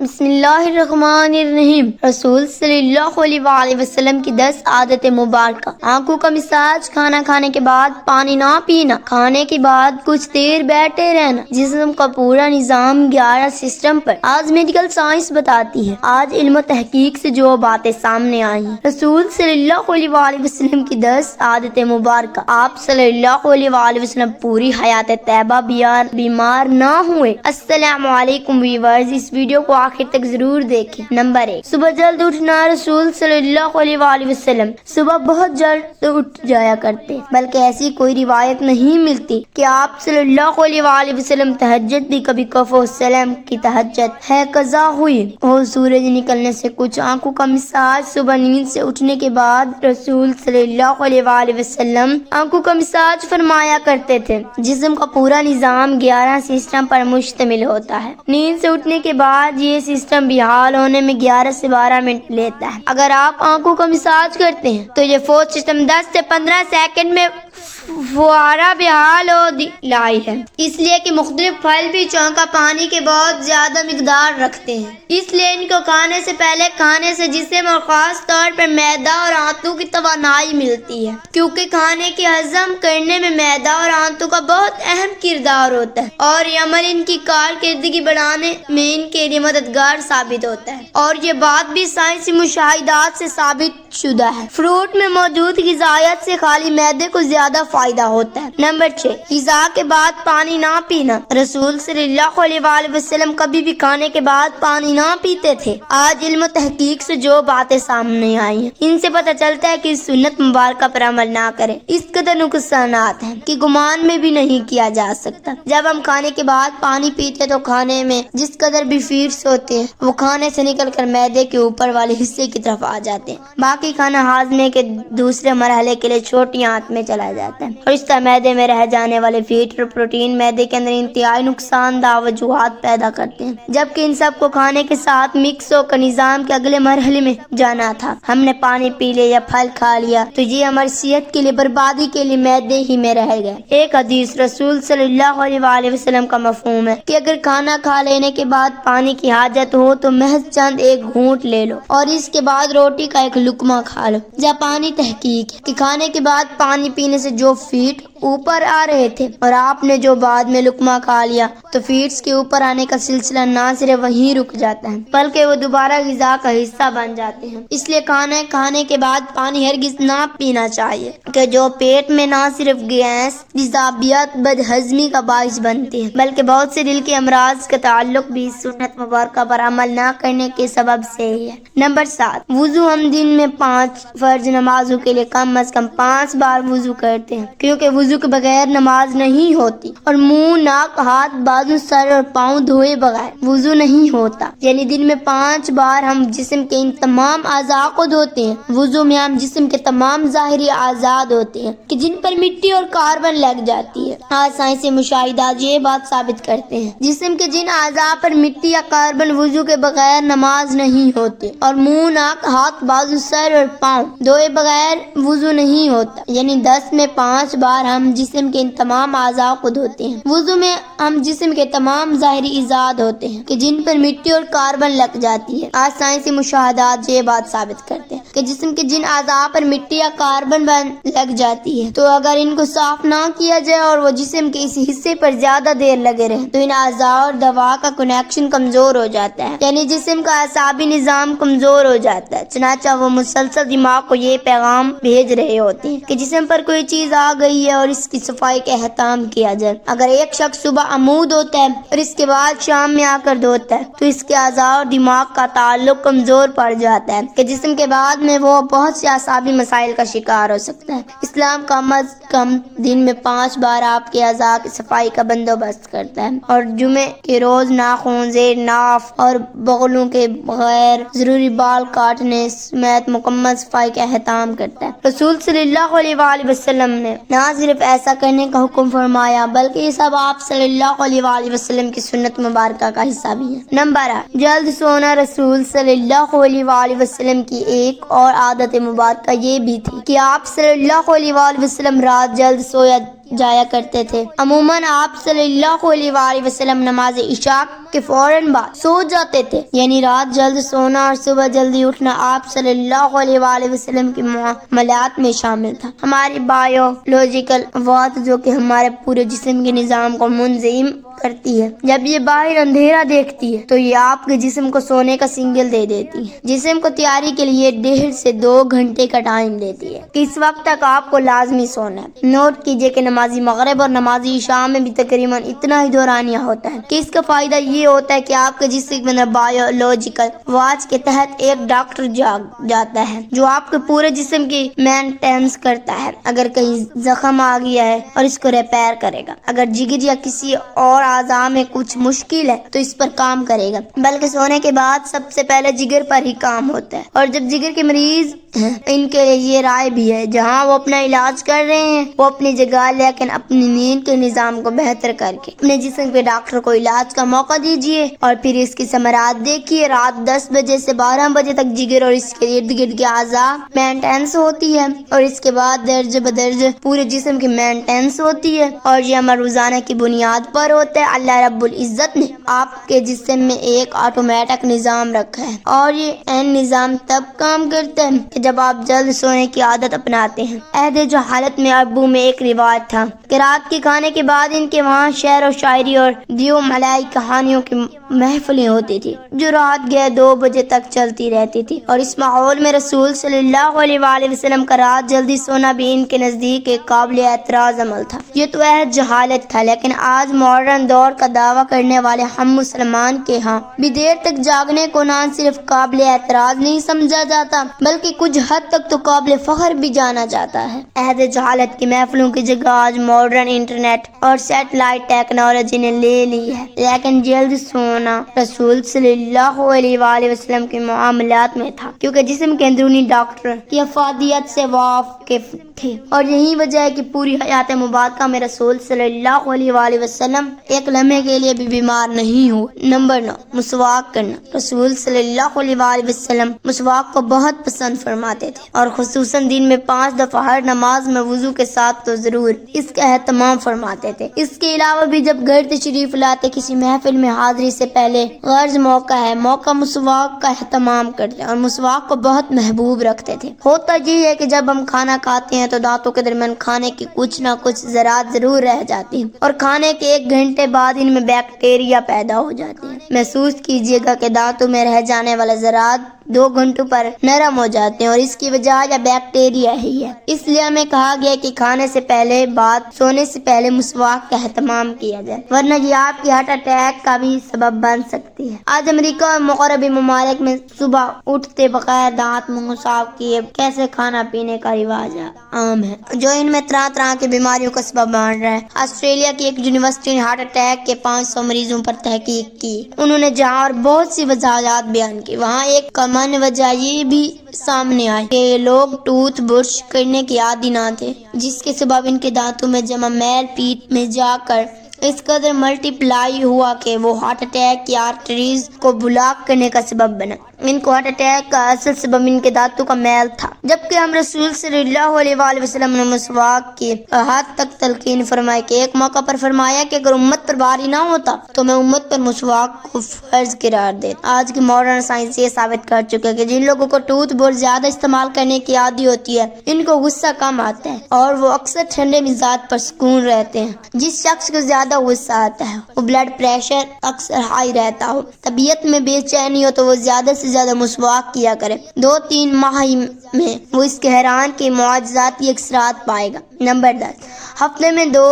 بسم اللہ الرحمن الرحیم۔ رسول صلی اللہ علیہ وسلم کی 10 عادت مبارکہ۔ آنکھوں کا مساج، کھانا کھانے کے بعد پانی نہ پینا، کھانے کے بعد کچھ دیر بیٹھے رہنا، جسم کا پورا نظام 11 سسٹم پر۔ آج میڈیکل سائنس بتاتی ہے، آج علم و تحقیق سے جو باتیں سامنے آئی ہیں۔ رسول صلی اللہ علیہ وسلم کی 10 عادت مبارکہ۔ آپ صلی اللہ علیہ وسلم پوری حیات طیبہ بیمار نہ ہوئے۔ السلام علیکم ویورز، اس ویڈیو کو آخر تک ضرور دیکھیں۔ نمبر 1، صبح جلد اٹھنا۔ رسول صلی اللہ علیہ وسلم صبح بہت جلد اٹھ جایا کرتے، بلکہ ایسی کوئی روایت نہیں ملتی کہ آپ صلی اللہ علیہ وسلم تہجد بھی کبھی کف وسلم کی تہجد ہے قضا ہوئی اور سورج نکلنے سے کچھ آنکھوں کا مساج۔ صبح نیند سے اٹھنے کے بعد رسول صلی اللہ علیہ وسلم آنکھوں کا مساج فرمایا کرتے تھے۔ جسم کا پورا نظام 11 سسٹم پر مشتمل ہوتا ہے۔ نیند سے اٹھنے کے بعد یہ سسٹم بحال ہونے میں 11 سے 12 منٹ لیتا ہے۔ اگر آپ آنکھوں کا مساج کرتے ہیں تو یہ فورتھ سسٹم 10 سے 15 سیکنڈ میں فوارہ بحال ہو لائی ہے، اس لیے کہ مختلف پھل بھی چونکہ پانی کے بہت زیادہ مقدار رکھتے ہیں، اس لیے ان کو کھانے سے پہلے کھانے سے جسم اور خاص طور پر معدہ اور آنتوں کی توانائی ملتی ہے، کیونکہ کھانے کے ہضم کرنے میں معدہ اور آنتوں کا بہت اہم کردار ہوتا ہے اور یہ عمل ان کی کارکردگی بڑھانے میں ان کے لیے مددگار ثابت ہوتا ہے، اور یہ بات بھی سائنسی مشاہدات سے ثابت شدہ ہے۔ فروٹ میں موجود غذائیت سے خالی معدے کو زیادہ فائدہ ہوتا ہے۔ نمبر 6، غذا کے بعد پانی نہ پینا۔ رسول صلی اللہ علیہ وسلم کبھی بھی کھانے کے بعد پانی نہ پیتے تھے۔ آج علم و تحقیق سے جو باتیں سامنے آئی ہیں، ان سے پتہ چلتا ہے کہ اس سنت مبارکہ پر عمل نہ کریں، اس قدر نقصانات ہیں کہ گمان میں بھی نہیں کیا جا سکتا۔ جب ہم کھانے کے بعد پانی پیتے تو کھانے میں جس قدر بھی فیڈز ہوتے ہیں وہ کھانے سے نکل کر معدے کے اوپر والے حصے کی طرف آ جاتے ہیں۔ باقی کھانا ہاضمے کے دوسرے مرحلے کے لیے چھوٹی آنت میں چلا جاتا ہے اور اس طرح معدے میں رہ جانے والے فیڈ اور پروٹین معدے کے اندر انتہائی نقصان دہ وجوہات پیدا کرتے ہیں، جبکہ ان سب کو کھانے کے ساتھ مکس ہو کر نظام کے اگلے مرحلے میں جانا تھا۔ ہم نے پانی پی لیا یا پھل کھا لیا تو یہ ہماری صحت کے لیے بربادی کے لیے معدے ہی میں رہ گئے۔ ایک حدیث رسول صلی اللہ علیہ وسلم کا مفہوم ہے کہ اگر کھانا کھا لینے کے بعد پانی کی حاجت ہو تو محض چند ایک گھونٹ لے لو اور اس کے بعد روٹی کا ایک لقمہ کھا لو۔ جاپانی تحقیق ہے کہ کھانے کے بعد پانی پینے سے جو فیڈ اوپر آ رہے تھے اور آپ نے جو بعد میں لقمہ کھا لیا تو فیڈز کے اوپر آنے کا سلسلہ نہ صرف وہیں رک جاتا ہے بلکہ وہ دوبارہ غذا کا حصہ بن جاتے ہیں۔ اس لیے کھانا کھانے کے بعد پانی ہرگز نہ پینا چاہیے کہ جو پیٹ میں نہ صرف گیس، تیزابیت، بدہضمی کا باعث بنتے ہیں بلکہ بہت سے دل کے امراض کا تعلق بھی اس سنت مبارکہ پر عمل نہ کرنے کے سبب سے ہی ہے۔ نمبر 7، وضو۔ ہم دن میں 5 فرض نمازوں کے لیے کم از کم 5 بار وضو کرتے ہیں، کیونکہ وضو کے بغیر نماز نہیں ہوتی اور منہ، ناک، ہاتھ، بازو، سر اور پاؤں دھوئے بغیر وضو نہیں ہوتا، یعنی دن میں 5 بار ہم جسم کے ان تمام اعضاء کو دھوتے ہیں۔ وضو میں ہم جسم کے تمام ظاہری اعضاء دھوتے ہیں کہ جن پر مٹی اور کاربن لگ جاتی ہے۔ آج سائنسی مشاہدات یہ بات ثابت کرتے ہیں جسم کے جن اعضاء پر مٹی یا کاربن وضو کے بغیر نماز نہیں ہوتے اور منہ، ناک، ہاتھ، بازو، سر اور پاؤں دھوئے بغیر وضو نہیں ہوتا، یعنی 10 میں 5 بار ہم جسم کے ان تمام اعضاء کو دھوتے ہیں۔ وضو میں ہم جسم کے تمام ظاہری اعضاء دھوتے ہیں کہ جن پر مٹی اور کاربن لگ جاتی ہے۔ آج سائنسی مشاہدات یہ بات ثابت کرتے ہیں کہ جسم کے جن اعضاء پر مٹی یا کاربن لگ جاتی ہے تو اگر ان کو صاف نہ کیا جائے اور وہ جسم کے اس حصے پر زیادہ دیر لگے رہے تو ان اعضاء اور دوا کا کنیکشن کمزور ہو جاتا ہے، یعنی جسم کا اعصابی نظام کمزور ہو جاتا ہے۔ چنانچہ وہ مسلسل دماغ کو یہ پیغام بھیج رہے ہوتے ہیں کہ جسم پر کوئی چیز آ گئی ہے اور اس کی صفائی کا اہتمام کیا جائے۔ اگر ایک شخص صبح عمود ہوتا ہے اور اس کے بعد شام میں آ کر دھوتا ہے تو اس کے اعضاء اور دماغ کا تعلق کمزور پڑ جاتا ہے کہ جسم کے بعد میں وہ بہت سے اعصابی مسائل کا شکار ہو سکتا ہے۔ اسلام کم از کم دن میں 5 بار آپ کے اعضاء کی صفائی کا بندوبست کرتا ہے اور جمعے کے روز ناخن، زیر ناف اور بغلوں کے بغیر ضروری بال کاٹنے سمیت مکمل صفائی کا اہتمام کرتا ہے۔ رسول صلی اللہ علیہ وسلم نے نہ صرف ایسا کرنے کا حکم فرمایا بلکہ یہ سب آپ صلی اللہ علیہ وسلم کی سنت مبارکہ کا حصہ بھی ہے۔ نمبر 8، جلد سونا۔ رسول صلی اللہ علیہ وسلم کی ایک اور عادت مبارکہ یہ بھی تھی کہ آپ صلی اللہ علیہ وسلم رات جلد سویا جایا کرتے تھے۔ عموماً آپ صلی اللہ علیہ وسلم نماز عشاء کے فوراً بعد سو جاتے تھے، یعنی رات جلد سونا اور صبح جلدی اٹھنا آپ صلی اللہ علیہ وآلہ وسلم کی معاملات میں شامل تھا۔ ہماری بایولوجیکل واٹ جو کہ ہمارے پورے جسم کے نظام کو منظم کرتی ہے، جب یہ باہر اندھیرا دیکھتی ہے تو یہ آپ کے جسم کو سونے کا سگنل دے دیتی ہے، جسم کو تیاری کے لیے 1.5 سے 2 گھنٹے کا ٹائم دیتی ہے کہ اس وقت تک آپ کو لازمی سونا ہے۔ نوٹ کیجئے کہ نمازی مغرب اور نمازی عشاء میں بھی تقریباً اتنا ہی دورانیہ ہوتا ہے کہ اس کا فائدہ یہ ہوتا ہے کہ آپ کے جسم میں بایولوجیکل واچ کے تحت ایک ڈاکٹر جاگ جاتا ہے جو آپ کے پورے جسم کی مینٹینس کرتا ہے۔ اگر کہیں زخم آ گیا ہے اور اس کو ریپیئر کرے گا، اگر جگر یا کسی اور اعضاء میں کچھ مشکل ہے تو اس پر کام کرے گا، بلکہ سونے کے بعد سب سے پہلے جگر پر ہی کام ہوتا ہے۔ اور جب جگر کے مریض ہیں ان کے لیے یہ رائے بھی ہے جہاں وہ اپنا علاج کر رہے ہیں وہ اپنی جگہ، لیکن اپنی نیند کے نظام کو بہتر کر کے اپنے جسم کے ڈاکٹر کو علاج کا موقع دیجیے اور پھر اس کی ثمرات دیکھیے۔ رات 10 بجے سے 12 بجے تک جگر اور اس کے ارد گرد کے اعضاء مینٹینس ہوتی ہے اور اس کے بعد درجہ بدرجہ پورے جسم کی مینٹینس ہوتی ہے اور یہ عمل روزانہ کی بنیاد پر ہوتا ہے۔ اللہ رب العزت نے آپ کے جسم میں ایک آٹومیٹک نظام رکھا ہے اور یہ نظام تب کام کرتا ہے کہ جب آپ جلد سونے کی عادت اپناتے ہیں۔ عہد جہالت میں عربوں میں ایک روایت تھا کہ رات کے کھانے کے بعد ان کے وہاں شعر و شاعری اور دیو ملائی کہانیوں کی محفلیں ہوتی تھی جو رات گئے 2 بجے تک چلتی رہتی تھی، اور اس ماحول میں رسول صلی اللہ علیہ وآلہ وسلم کا رات جلدی سونا بھی ان کے نزدیک ایک قابل اعتراض عمل تھا۔ یہ تو عہد جہالت تھا، لیکن آج ماڈرن دور کا دعویٰ کرنے والے ہم مسلمان کے ہاں بھی دیر تک جاگنے کو نہ صرف قابل اعتراض نہیں سمجھا جاتا بلکہ کچھ حد تک تو قابل فخر بھی جانا جاتا ہے۔ عہد جہالت کی محفلوں کی جگہ آج ماڈرن انٹرنیٹ اور سیٹلائٹ ٹیکنالوجی نے لے لی ہے، لیکن جلد سونا رسول صلی اللہ علیہ وآلہ وسلم کے معاملات میں تھا کیونکہ جسم کے اندرونی ڈاکٹر کی افادیت سے واقف تھے، اور یہی وجہ ہے کہ پوری حیات مبارکہ میں رسول صلی اللہ علیہ وآلہ وسلم ایک لمحے کے لیے بھی بیمار نہیں ہوئے۔ نمبر 9، مسواک کرنا۔ رسول صلی اللہ علیہ وآلہ وسلم مسواک کو بہت پسند فرماتے تھے اور خصوصاً دن میں 5 دفعہ ہر نماز میں وضو کے ساتھ تو ضرور اس کا اہتمام فرماتے تھے۔ اس کے علاوہ بھی جب گھر تشریف لاتے کسی محفل میں حاضری سے پہلے غرض موقع مسواک کا اہتمام کرتے اور مسواک کو بہت محبوب رکھتے تھے۔ ہوتا یہ ہے کہ جب ہم کھانا کھاتے ہیں تو دانتوں کے درمیان کھانے کی کچھ نہ کچھ ذرات ضرور رہ جاتی ہیں اور کھانے کے 1 گھنٹے بعد ان میں بیکٹیریا پیدا ہو جاتے ہیں۔ محسوس کیجئے گا کہ دانتوں میں رہ جانے والے ذرات 2 گھنٹوں پر نرم ہو جاتے ہیں اور اس کی وجہ یا بیکٹیریا ہی ہے۔ اس لیے ہمیں کہا گیا کہ کھانے سے پہلے بعد سونے سے پہلے مسواک کا اہتمام کیا جائے، ورنہ یہ آپ کی ہارٹ اٹیک کا بھی سبب بن سکتی ہے۔ آج امریکہ اور مغربی ممالک میں صبح اٹھتے بغیر دانت منہ صاف کیے کیسے کھانا پینے کا رواج عام ہے جو ان میں طرح طرح کی بیماریوں کا سبب بن رہا ہے۔ آسٹریلیا کی ایک یونیورسٹی نے ہارٹ اٹیک کے 500 مریضوں پر تحقیق کی۔ انہوں نے جہاں اور بہت سی وجوہات بیان کی، وہاں ایک کامن وجہ یہ بھی سامنے آئی کہ یہ لوگ ٹوتھ برش کرنے کے عادی نہ تھے، جس کے سبب ان کے دانتوں میں جمع میل پیٹ میں جا کر اس قدر ملٹی پلائی ہوا کہ وہ ہارٹ اٹیک کی آرٹریز کو بلاک کرنے کا سبب بنا۔ ان کو ہارٹ اٹیک کا اصل سبب ان کے دانتوں کا میل تھا، جبکہ ہم رسول صلی اللہ علیہ وآلہ وسلم نے مسواک کی حد تک تلقین فرمائی کہ ایک موقع پر فرمایا کہ اگر امت پر بھاری نہ ہوتا تو میں امت پر مسواک کو فرض قرار دیتا۔ آج کی ماڈرن سائنس یہ ثابت کر چکا ہے کہ جن لوگوں کو ٹوتھ برش زیادہ استعمال کرنے کی عادی ہوتی ہے ان کو غصہ کم آتا ہے اور وہ اکثر ٹھنڈے مزاج پر سکون رہتے ہیں۔ جس شخص کو زیادہ غصہ آتا ہے، وہ بلڈ پریشر اکثر ہائی رہتا ہو، طبیعت میں بے چینی ہو تو وہ زیادہ سے زیادہ مسواک کیا کرے۔ 2-3 ماہ میں وہ اس کے حیران کے معجزاتی اثرات پائے گا۔ نمبر 10، ہفتے میں 2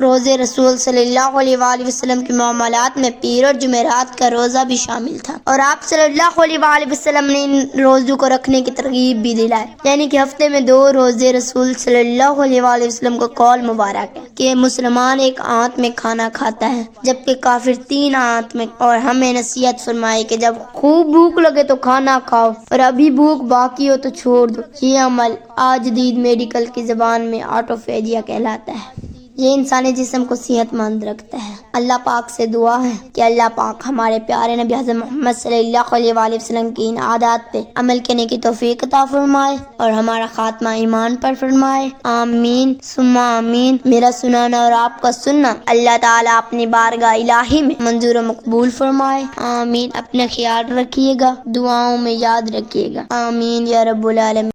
روزے۔ رسول صلی اللہ علیہ وآلہ وسلم کے معاملات میں پیر اور جمعرات کا روزہ بھی شامل تھا اور آپ صلی اللہ علیہ وآلہ وسلم نے ان روزوں کو رکھنے کی ترغیب بھی دلائی، یعنی کہ ہفتے میں 2 روزے۔ رسول صلی اللہ علیہ وآلہ وسلم کو قول مبارک ہے کہ مسلمان 1 آنت میں کھانا کھاتا ہے جبکہ کافر 3 آنت میں، اور ہمیں نصیحت فرمائی کہ جب خوب بھوک لگے تو کھانا کھاؤ اور ابھی بھوک باقی ہو تو چھوڑ دو۔ یہ عمل آج جدید میڈیکل کی زبان میں آٹوفیجیا کہلاتا ہے۔ یہ انسانی جسم کو صحت مند رکھتا ہے۔ اللہ پاک سے دعا ہے کہ اللہ پاک ہمارے پیارے نبی حضرت محمد صلی اللہ علیہ وآلہ وسلم کی ان عادات پہ عمل کرنے کی توفیق عطا فرمائے اور ہمارا خاتمہ ایمان پر فرمائے، آمین ثم آمین۔ میرا سنانا اور آپ کا سننا اللہ تعالیٰ اپنی بارگاہ الہی میں منظور و مقبول فرمائے، آمین۔ اپنا خیال رکھیے گا، دعاؤں میں یاد رکھیے گا، آمین یا رب العالمین۔